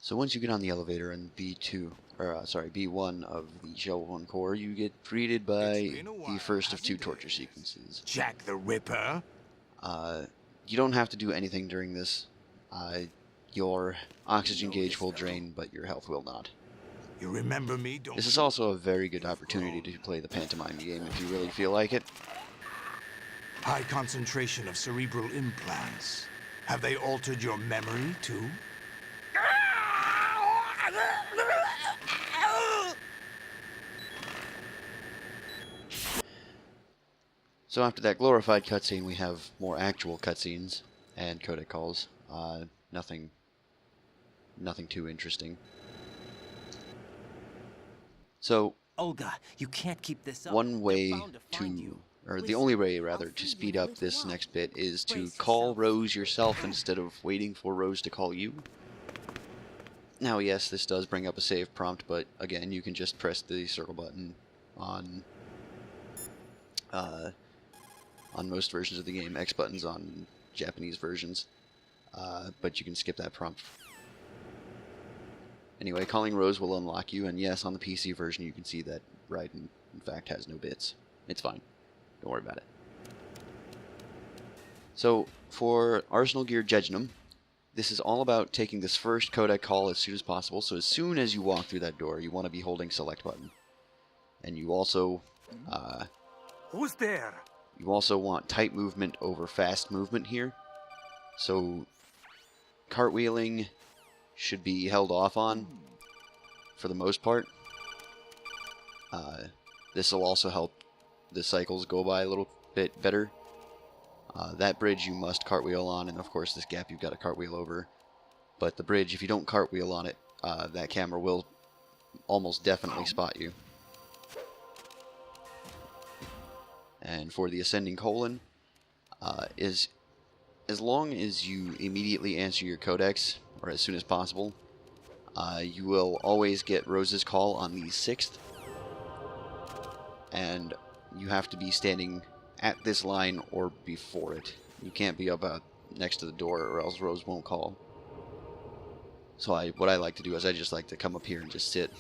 So once you get on the elevator in B1 of the Shell 1 core, you get greeted by the first of two torture sequences. Jack the Ripper? You don't have to do anything during this. Your oxygen gauge will drain, but your health will not. You remember me, don't This is also a very good opportunity to play the pantomime game if you really feel like it. High concentration of cerebral implants. Have they altered your memory, too? So after that glorified cutscene, we have more actual cutscenes and codec calls. Nothing too interesting. So, Olga, you can't keep this up. one way They're bound to find you. the only way rather, to speed up this next bit is to call Rose yourself instead of waiting for Rose to call you. Now, yes, this does bring up a save prompt, but again, you can just press the circle button on most versions of the game. X buttons on Japanese versions, but you can skip that prompt. Anyway, calling Rose will unlock you, and yes, on the PC version you can see that Raiden, in fact, has no bits. It's fine. Don't worry about it. So, for Arsenal Gear Jejunum, this is all about taking this first codec call as soon as possible, so as soon as you walk through that door, you want to be holding select button. And you also, Who's there? you also want tight movement over fast movement here. So, cartwheeling should be held off on for the most part. This will also help the cycles go by a little bit better. That bridge you must cartwheel on, and of course this gap you've got to cartwheel over. But the bridge, if you don't cartwheel on it, that camera will almost definitely spot you. And for the ascending colon, is as long as you immediately answer your codex, or as soon as possible, you will always get Rose's call on the 6th. And you have to be standing at this line or before it. You can't be up next to the door, or else Rose won't call. So what I like to do is I just like to come up here and just sit.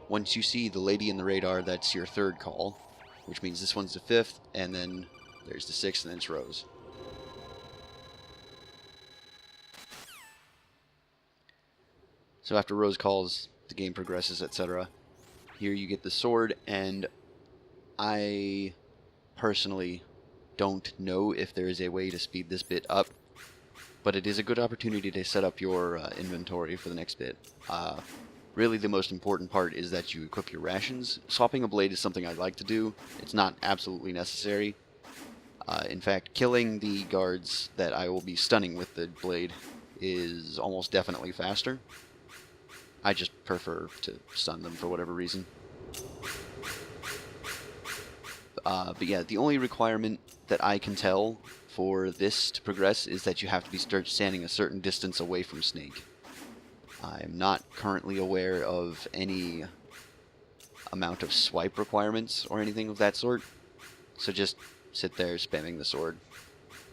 Once you see the lady in the radar, that's your 3rd call, which means this one's the 5th, and then there's the 6th, and then it's Rose. So after Rose calls, the game progresses, etc. Here you get the sword, and I personally don't know if there is a way to speed this bit up, but it is a good opportunity to set up your inventory for the next bit. Really, the most important part is that you equip your rations. Swapping a blade is something I like to do. It's not absolutely necessary. In fact, killing the guards that I will be stunning with the blade is almost definitely faster. I just prefer to stun them for whatever reason. But yeah, the only requirement that I can tell for this to progress is that you have to be standing a certain distance away from Snake. I'm not currently aware of any amount of swipe requirements or anything of that sort, so just sit there spamming the sword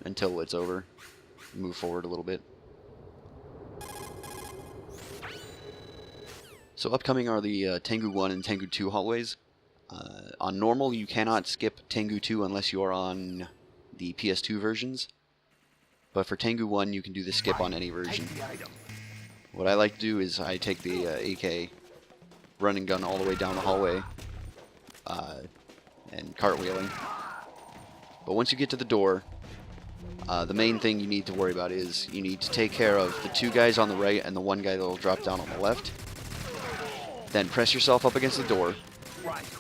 until it's over. Move forward a little bit. So upcoming are the Tengu 1 and Tengu 2 hallways. On normal, you cannot skip Tengu 2 unless you are on the PS2 versions. But for Tengu 1, you can do the skip on any version. What I like to do is I take the AK, run and gun all the way down the hallway, and cartwheeling. But once you get to the door, the main thing you need to worry about is you need to take care of the 2 guys on the right and the 1 guy that will drop down on the left. Then press yourself up against the door,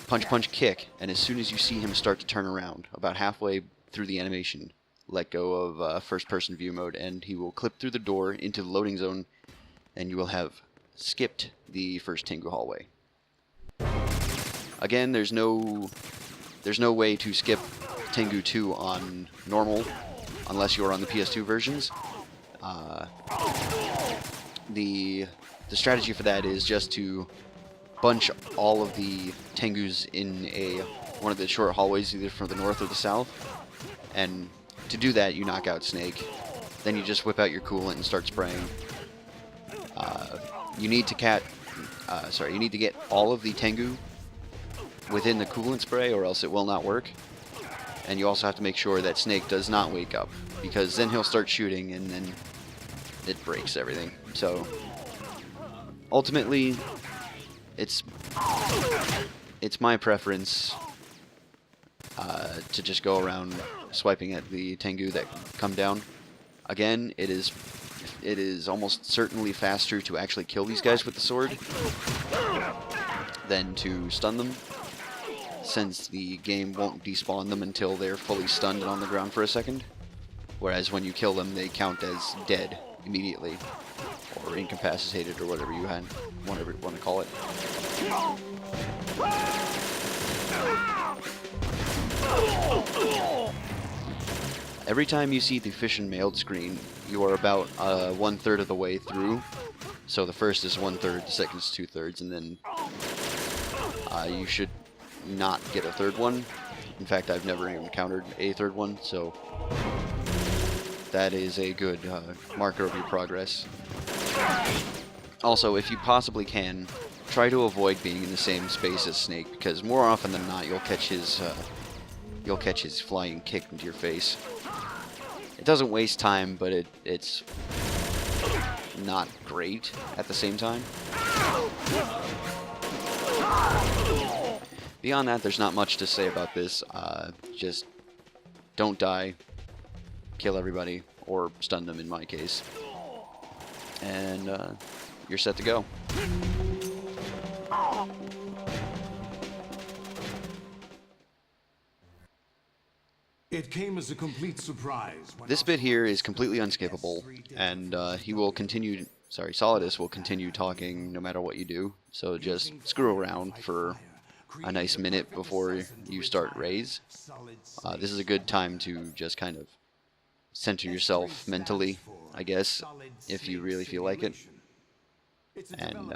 punch, punch, kick, and as soon as you see him start to turn around, about halfway through the animation, let go of first-person view mode, and he will clip through the door into the loading zone, and you will have skipped the first Tengu hallway. Again, there's no way to skip Tengu 2 on normal unless you're on the PS2 versions. The strategy for that is just to bunch all of the Tengus in one of the short hallways, either from the north or the south. And to do that, you knock out Snake. then you just whip out your coolant and start spraying. You need to get all of the Tengu within the coolant spray, or else it will not work. And you also have to make sure that Snake does not wake up, because then he'll start shooting and then it breaks everything. So ultimately, it's my preference to just go around swiping at the Tengu that come down. Again, it is almost certainly faster to actually kill these guys with the sword than to stun them, since the game won't despawn them until they're fully stunned and on the ground for a second. Whereas when you kill them, they count as dead immediately, or incapacitated, or whatever you want to call it. Every time you see the fish and mailed screen, you are about 1/3 of the way through. So the first is 1/3, the second is 2/3, and then you should not get a third one. In fact, I've never even encountered a third one, so that is a good marker of your progress. Also, if you possibly can, try to avoid being in the same space as Snake, because more often than not, you'll catch his flying kick into your face. It doesn't waste time, but it's not great at the same time. Beyond that, there's not much to say about this. Just don't die, kill everybody, or stun them in my case, and you're set to go. It came as a complete surprise. This bit here is completely unskippable, and he will continue. Sorry, Solidus will continue talking no matter what you do. So just screw around for a nice minute before you start raise. This is a good time to just kind of center yourself mentally, I guess, if you really feel like it. And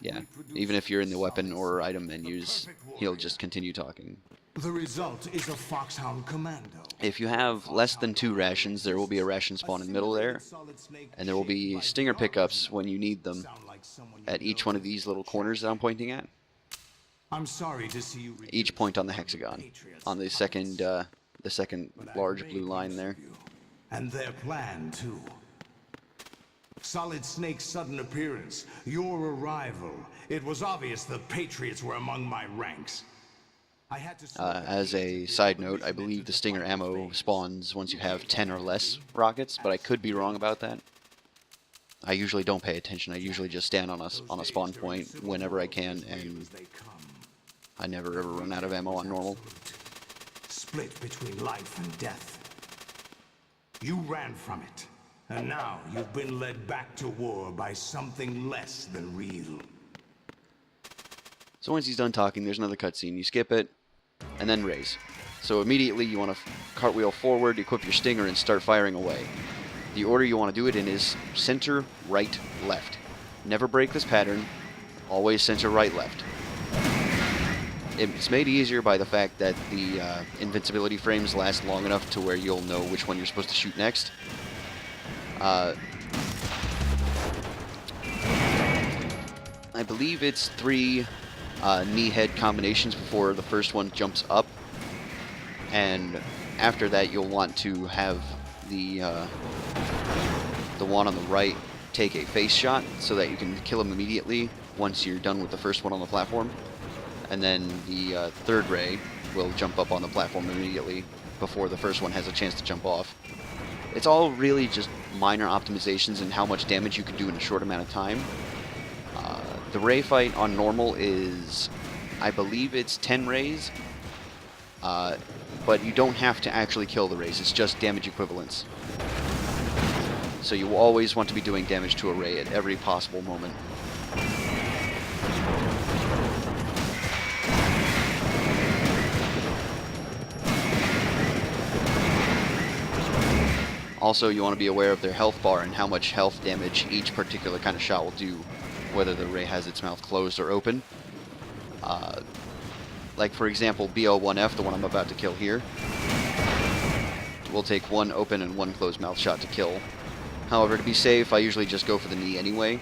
yeah, even if you're in the weapon or item menus, he'll just continue talking. The result is a Foxhound Commando. If you have less than 2 rations, there will be a ration spawn in the middle there, and there will be stinger pickups when you need them at each one of these little corners that I'm pointing at. I'm sorry to see you. Each point on the hexagon, on the second large blue line there. And their plan too. Solid Snake's sudden appearance, your arrival. It was obvious the Patriots were among my ranks. As a side note, I believe the stinger ammo spawns once you have 10 or less rockets, but I could be wrong about that. I usually don't pay attention. I usually just stand on a spawn point whenever I can, and I never ever run out of ammo on normal. Split between life and death. You ran from it, and now you've been led back to war by something less than real. So once he's done talking, there's another cutscene. You skip it, and then raise. So immediately you want to cartwheel forward, equip your stinger, and start firing away. The order you want to do it in is center, right, left. Never break this pattern. Always center, right, left. It's made easier by the fact that the invincibility frames last long enough to where you'll know which one you're supposed to shoot next. I believe it's 3 knee-head combinations before the first one jumps up, and after that you'll want to have the one on the right take a face shot so that you can kill him immediately once you're done with the first one on the platform, and then the third ray will jump up on the platform immediately before the first one has a chance to jump off. It's all really just minor optimizations in how much damage you can do in a short amount of time. The ray fight on normal is, I believe it's 10 rays, but you don't have to actually kill the rays, it's just damage equivalents. So you will always want to be doing damage to a ray at every possible moment. Also, you want to be aware of their health bar and how much health damage each particular kind of shot will do, whether the ray has its mouth closed or open. Like, for example, BO1F, the one I'm about to kill here. will take one open and one closed mouth shot to kill. However, to be safe, I usually just go for the knee anyway.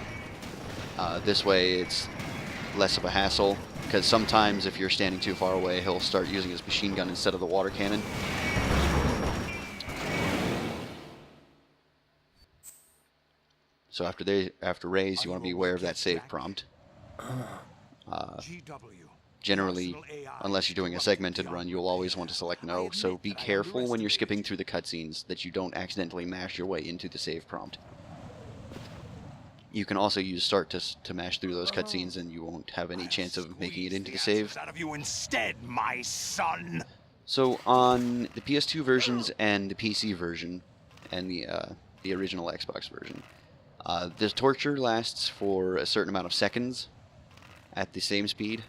This way it's less of a hassle, because sometimes if you're standing too far away, he'll start using his machine gun instead of the water cannon. So after raise, you want to be aware of that save prompt. Generally, unless you're doing a segmented run, you'll always want to select no, so be careful when you're skipping through the cutscenes that you don't accidentally mash your way into the save prompt. You can also use start to mash through those cutscenes, and you won't have any chance of making it into the save. Out of you instead, my son. So on the PS2 versions and the PC version, and the original Xbox version, this torture lasts for a certain amount of seconds at the same speed.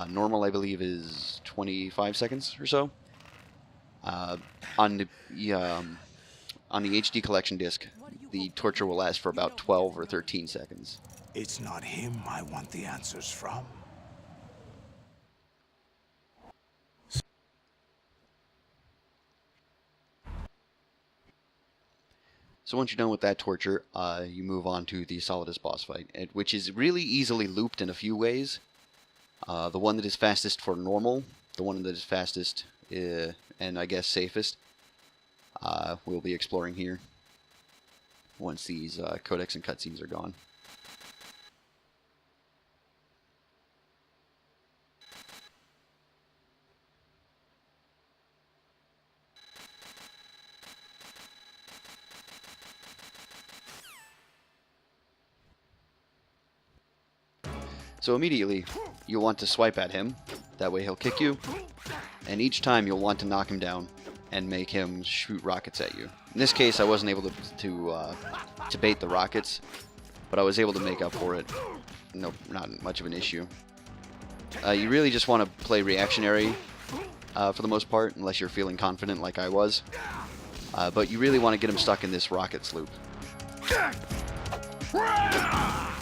Normal, I believe, is 25 seconds or so. On the HD collection disc, the torture will last for about 12 or 13 seconds. It's not him I want the answers from. So once you're done with that torture, you move on to the Solidus boss fight, which is really easily looped in a few ways. The one that is fastest for normal, the one that is fastest and I guess safest, we'll be exploring here once these codecs and cutscenes are gone. So immediately, you'll want to swipe at him, that way he'll kick you, and each time you'll want to knock him down and make him shoot rockets at you. In this case, I wasn't able to bait the rockets, but I was able to make up for it. No, not much of an issue. You really just want to play reactionary for the most part, unless you're feeling confident like I was. But you really want to get him stuck in this rockets loop.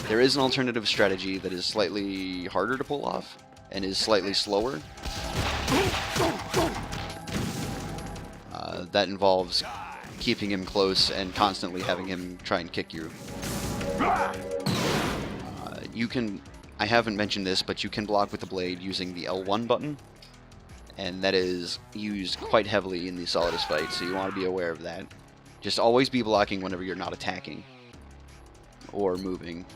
There is an alternative strategy that is slightly harder to pull off and is slightly slower. That involves keeping him close and constantly having him try and kick you. I haven't mentioned this, but you can block with the blade using the L1 button, and that is used quite heavily in the Solidus fight, so you want to be aware of that. Just always be blocking whenever you're not attacking or moving.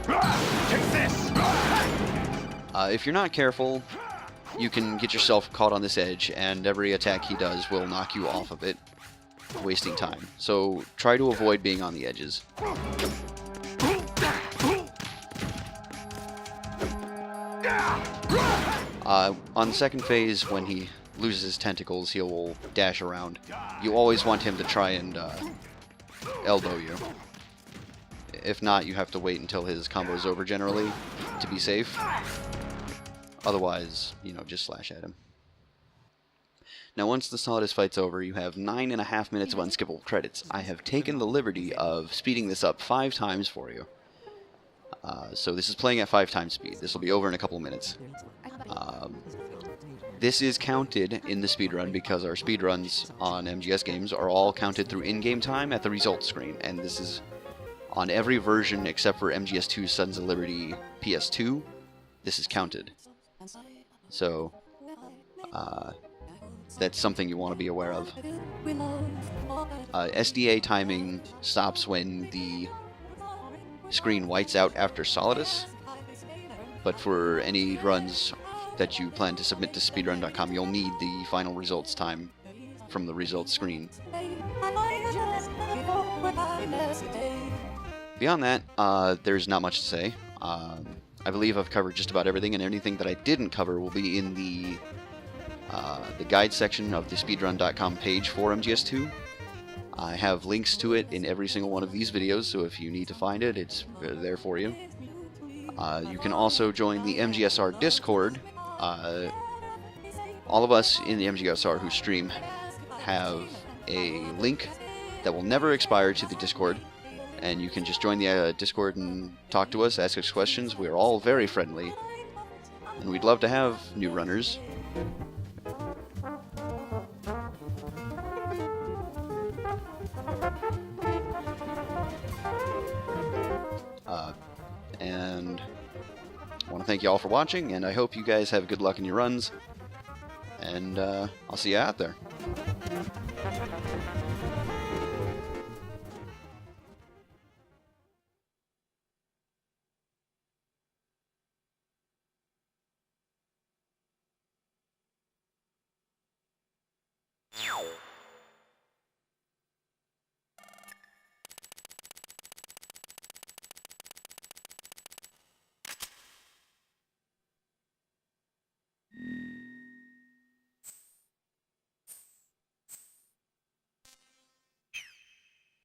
Take this! If you're not careful, you can get yourself caught on this edge, and every attack he does will knock you off of it, wasting time. So try to avoid being on the edges. On the second phase, when he loses his tentacles, he will dash around. You always want him to try and elbow you. If not, you have to wait until his combo is over generally to be safe. Otherwise, just slash at him. Now, once the Solidus fight's over, you have 9.5 minutes of unskippable credits. I have taken the liberty of speeding this up 5 times for you. So this is playing at 5 times speed. This will be over in a couple of minutes. This is counted in the speedrun because our speedruns on MGS games are all counted through in-game time at the results screen, and this is on every version except for MGS2 Sons of Liberty PS2. This is counted. So, that's something you want to be aware of. SDA timing stops when the screen whites out after Solidus, but for any runs that you plan to submit to speedrun.com, you'll need the final results time from the results screen. Beyond that, there's not much to say. I believe I've covered just about everything, and anything that I didn't cover will be in the guide section of the speedrun.com page for MGS2. I have links to it in every single one of these videos, so if you need to find it, it's there for you. You can also join the MGSR Discord. All of us in the MGSR who stream have a link that will never expire to the Discord, and you can just join the Discord and talk to us, ask us questions. We are all very friendly, and we'd love to have new runners. to thank you all for watching, and I hope you guys have good luck in your runs. And I'll see you out there.